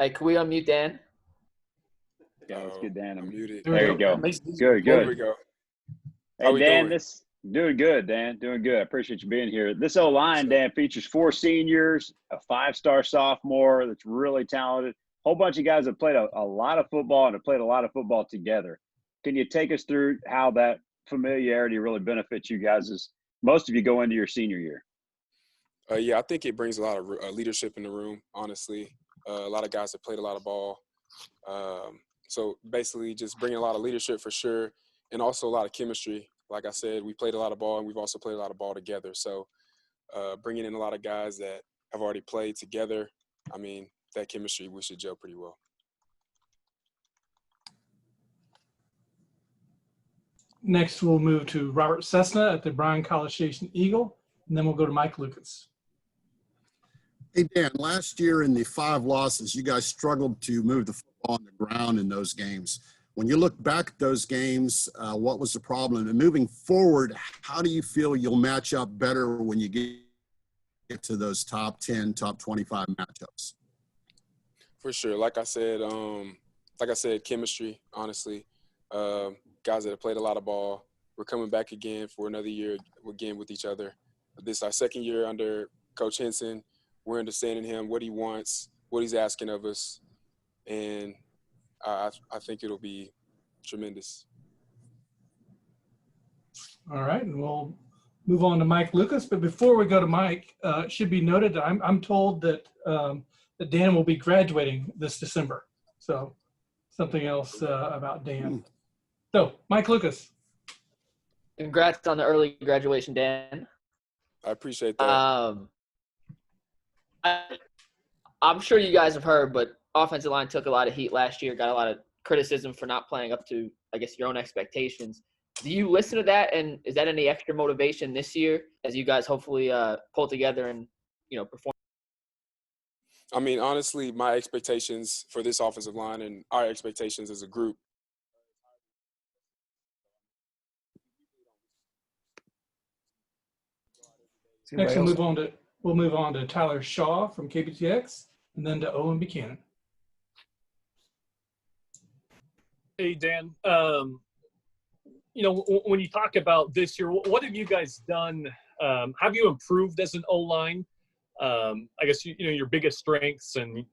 Hey, can we unmute Dan? Yeah, let's get Dan. I'm muted. There you go. Good. There we go. How Hey, we Dan, doing? doing good, Dan. Doing good. I appreciate you being here. This O-line, Dan, features 4 seniors, a 5-star sophomore that's really talented. Whole bunch of guys have played a lot of football and have played a lot of football together. Can you take us through how that familiarity really benefits you guys as most of you go into your senior year? Yeah, I think it brings a lot of leadership in the room, honestly. A lot of guys have played a lot of ball. So basically just bringing a lot of leadership for sure, and also a lot of chemistry. Like I said, we played a lot of ball, and we've also played a lot of ball together. So bringing in a lot of guys that have already played together, I mean, that chemistry, we should gel pretty well. Next, we'll move to Robert Cessna at the Bryan College Station Eagle, and then we'll go to Mike Lucas. Hey, Dan, last year in the 5 losses, you guys struggled to move the football on the ground in those games. When you look back at those games, what was the problem? And moving forward, how do you feel you'll match up better when you get to those top 10, top 25 matchups? For sure. Like I said, chemistry, honestly. Guys that have played a lot of ball. We're coming back again for another year again with each other. This is our second year under Coach Henson. We're understanding him, what he wants, what he's asking of us, and I think it'll be tremendous. All right, and we'll move on to Mike Lucas. But before we go to Mike, it should be noted that I'm told that that Dan will be graduating this December. So something else about Dan. So Mike Lucas. Congrats on the early graduation, Dan. I appreciate that. I'm sure you guys have heard, but offensive line took a lot of heat last year, got a lot of criticism for not playing up to, I guess, your own expectations. Do you listen to that, and is that any extra motivation this year as you guys hopefully pull together and, perform? I mean, honestly, my expectations for this offensive line and our expectations as a group. Next, we'll move on to Tyler Shaw from KBTX, and then to Owen Buchanan. Hey, Dan. When you talk about this year, what have you guys done? Have you improved as an O-line? I guess, your biggest strengths and,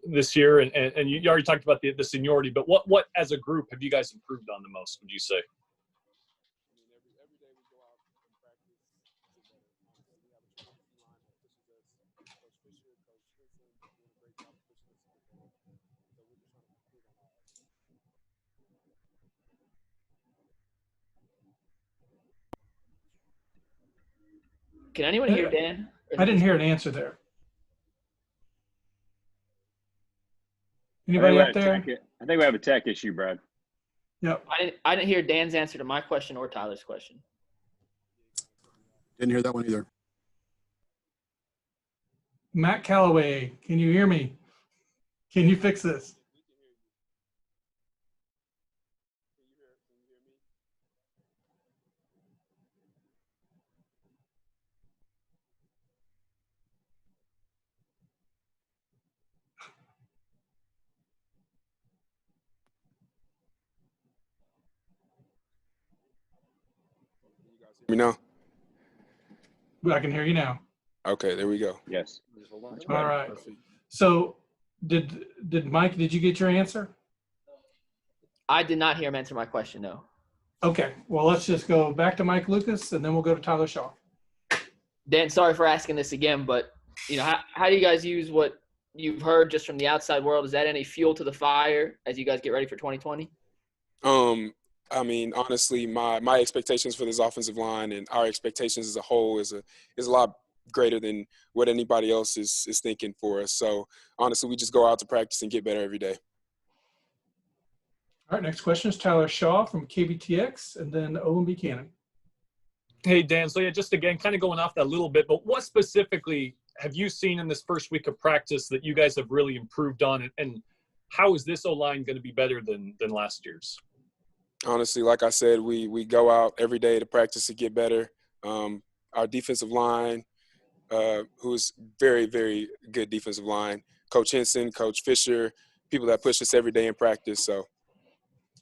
this year, and you already talked about the seniority, but what as a group have you guys improved on the most, would you say? Can anyone hear Dan? I didn't hear an answer there. Anybody up there? I think we have a tech issue, Brad. Yep. I didn't hear Dan's answer to my question or Tyler's question. Didn't hear that one either. Matt Calloway, can you hear me? Can you fix this? You know? I can hear you now. Okay, there we go. Yes. All right. So did Mike, did you get your answer? I did not hear him answer my question, no. Okay. Well, let's just go back to Mike Lucas, and then we'll go to Tyler Shaw. Dan, sorry for asking this again, but, how do you guys use what you've heard just from the outside world? Is that any fuel to the fire as you guys get ready for 2020? I mean, honestly, my expectations for this offensive line and our expectations as a whole is a lot greater than what anybody else is thinking for us. So, honestly, we just go out to practice and get better every day. All right, next question is Tyler Shaw from KBTX, and then Owen Buchanan. Hey, Dan. So, yeah, just again, kind of going off that a little bit, but what specifically have you seen in this first week of practice that you guys have really improved on, and how is this O-line going to be better than last year's? Honestly, like I said, we go out every day to practice to get better. Our defensive line, who is very, very good defensive line, Coach Henson, Coach Fisher, people that push us every day in practice. So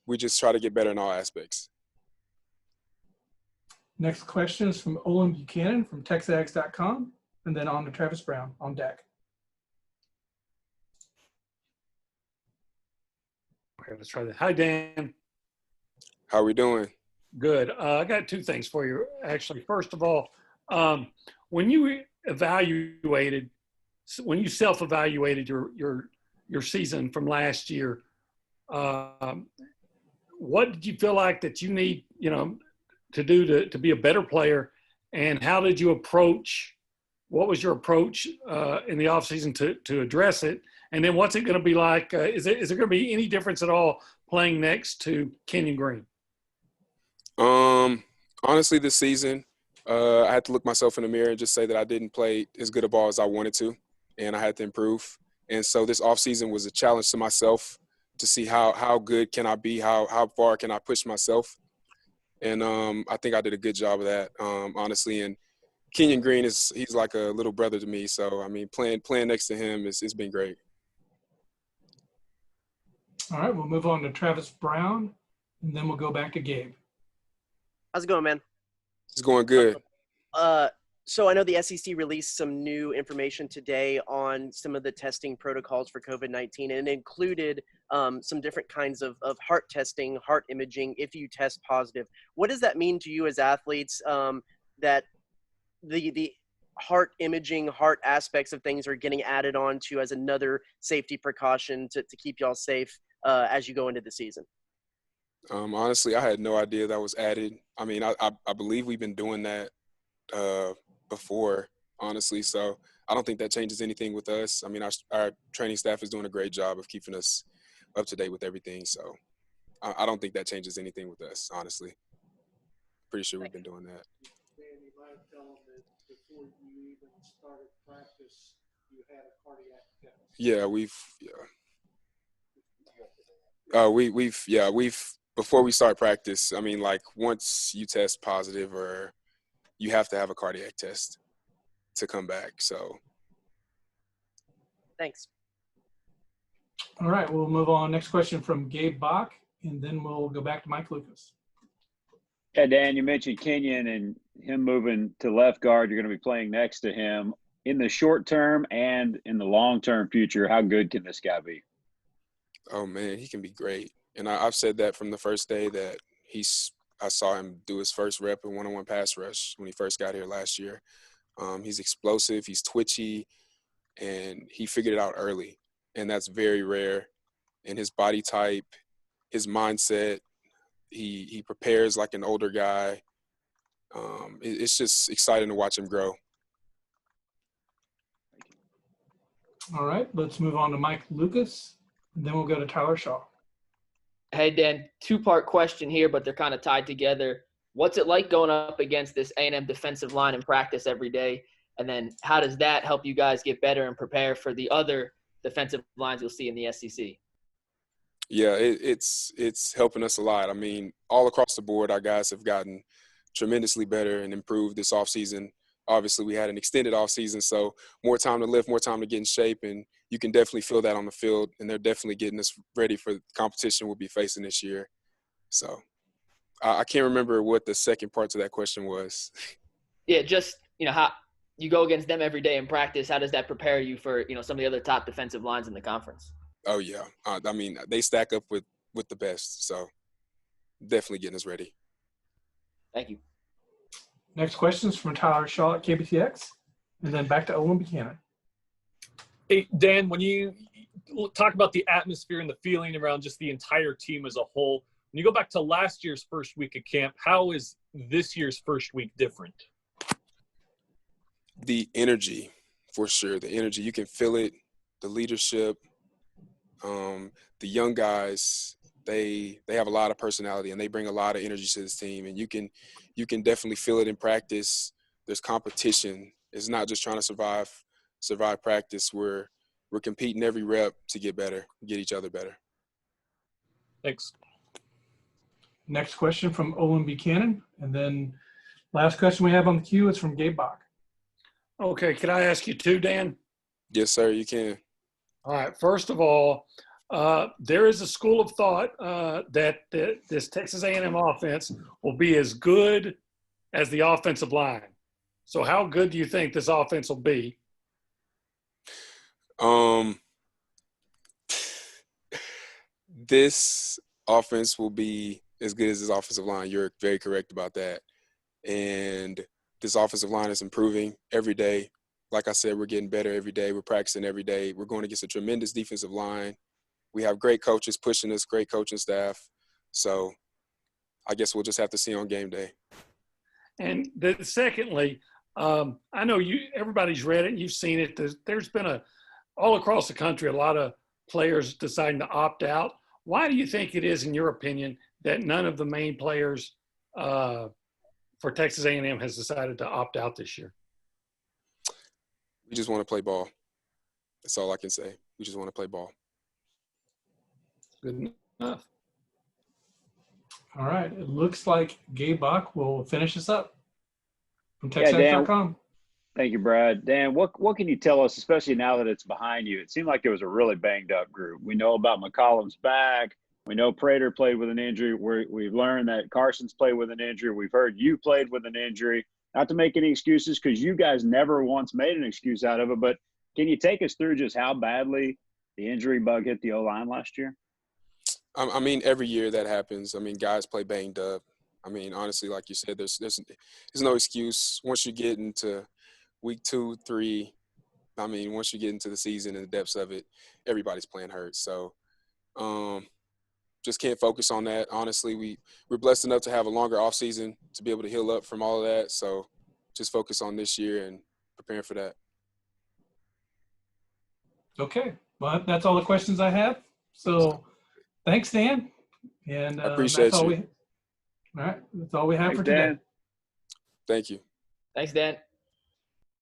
we just try to get better in all aspects. Next question is from Olin Buchanan from TexAgs.com, and then on to Travis Brown on deck. Okay, let's try that. Hi, Dan. How we doing? Good. I got two things for you, actually. First of all, when you self-evaluated your season from last year, what did you feel like that you need, to do to be a better player, and how did you approach? What was your approach in the offseason to address it? And then what's it going to be like? Is there going to be any difference at all playing next to Kenyon Green? Honestly, this season, I had to look myself in the mirror and just say that I didn't play as good a ball as I wanted to, and I had to improve. And so this offseason was a challenge to myself to see how good can I be, how far can I push myself. And I think I did a good job of that, honestly. And Kenyon Green he's like a little brother to me. So, I mean, playing next to him it's been great. All right, we'll move on to Travis Brown, and then we'll go back to Gabe. How's it going, man? It's going good. So I know the SEC released some new information today on some of the testing protocols for COVID-19, and it included some different kinds of heart testing, heart imaging, if you test positive. What does that mean to you as athletes, that the heart imaging, heart aspects of things are getting added on to as another safety precaution to keep y'all safe as you go into the season? Honestly, I had no idea that was added. I mean, I believe we've been doing that before, honestly. So I don't think that changes anything with us. I mean, our training staff is doing a great job of keeping us up to date with everything. So I don't think that changes anything with us, honestly. Pretty sure we've been doing that. Dan, you might tell them that before you even started practice, you had a cardiac test. Yeah, we've before we start practice, I mean, like once you test positive, or you have to have a cardiac test to come back. So Thanks. All right, we'll move on. Next question from Gabe Bach, and then we'll go back to Mike Lucas. Yeah, Dan, you mentioned Kenyon and him moving to left guard. You're going to be playing next to him. In the short term and in the long-term future, how good can this guy be? Oh, man, he can be great. And I've said that from the first day that I saw him do his first rep in one-on-one pass rush when he first got here last year. He's explosive, he's twitchy, and he figured it out early. And that's very rare. And his body type, his mindset, he prepares like an older guy. It's just exciting to watch him grow. All right, let's move on to Mike Lucas, and then we'll go to Tyler Shaw. Hey, Dan, two-part question here, but they're kind of tied together. What's it like going up against this A&M defensive line in practice every day? And then how does that help you guys get better and prepare for the other defensive lines you'll see in the SEC? Yeah, it's helping us a lot. I mean, all across the board, our guys have gotten tremendously better and improved this offseason. Obviously, we had an extended offseason, so more time to lift, more time to get in shape, and you can definitely feel that on the field, and they're definitely getting us ready for the competition we'll be facing this year. So I can't remember what the second part to that question was. Yeah, just, how you go against them every day in practice. How does that prepare you for, some of the other top defensive lines in the conference? Oh, yeah. I mean, they stack up with the best, so definitely getting us ready. Thank you. Next question is from Tyler Shaw at KBTX, and then back to Olin Buchanan. Hey, Dan, when you talk about the atmosphere and the feeling around just the entire team as a whole, when you go back to last year's first week of camp, how is this year's first week different? The energy, for sure. The energy, you can feel it. The leadership, the young guys, they have a lot of personality and they bring a lot of energy to this team. And you can definitely feel it in practice. There's competition. It's not just trying to survive practice. We're competing every rep to get better, get each other better. Thanks. Next question from Olin Buchanan, and then last question we have on the queue is from Gabe Bach. Okay, can I ask you too, Dan? Yes, sir, you can. All right. First of all, there is a school of thought that this Texas A&M offense will be as good as the offensive line. So how good do you think this offense will be? This offense will be as good as this offensive line. You're very correct about that. And this offensive line is improving every day. Like I said, we're getting better every day. We're practicing every day. We're going against a tremendous defensive line. We have great coaches pushing us, great coaching staff. So I guess we'll just have to see on game day. And secondly, I know everybody's read it and you've seen it. There's been all across the country, a lot of players deciding to opt out. Why do you think it is, in your opinion, that none of the main players for Texas A&M has decided to opt out this year? We just want to play ball. That's all I can say. We just want to play ball. Good enough. All right. It looks like Gabe Bach will finish us up from Yeah, Dan. TexAgs.com. Thank you, Brad. Dan, what can you tell us, especially now that it's behind you? It seemed like it was a really banged up group. We know about McCollum's back. We know Prater played with an injury. We've learned that Carson's played with an injury. We've heard you played with an injury. Not to make any excuses, because you guys never once made an excuse out of it, but can you take us through just how badly the injury bug hit the O-line last year? I mean, every year that happens. I mean, guys play banged up. I mean, honestly, like you said, there's no excuse. Once you get into week 2, 3, I mean, once you get into the season and the depths of it, everybody's playing hurt. So just can't focus on that. Honestly, we're blessed enough to have a longer offseason to be able to heal up from all of that. So just focus on this year and preparing for that. Okay. Well, that's all the questions I have. So thanks, Dan. And I appreciate that's all you. all right. That's all we have Thanks, for today. Dan. Thank you. Thanks, Dan.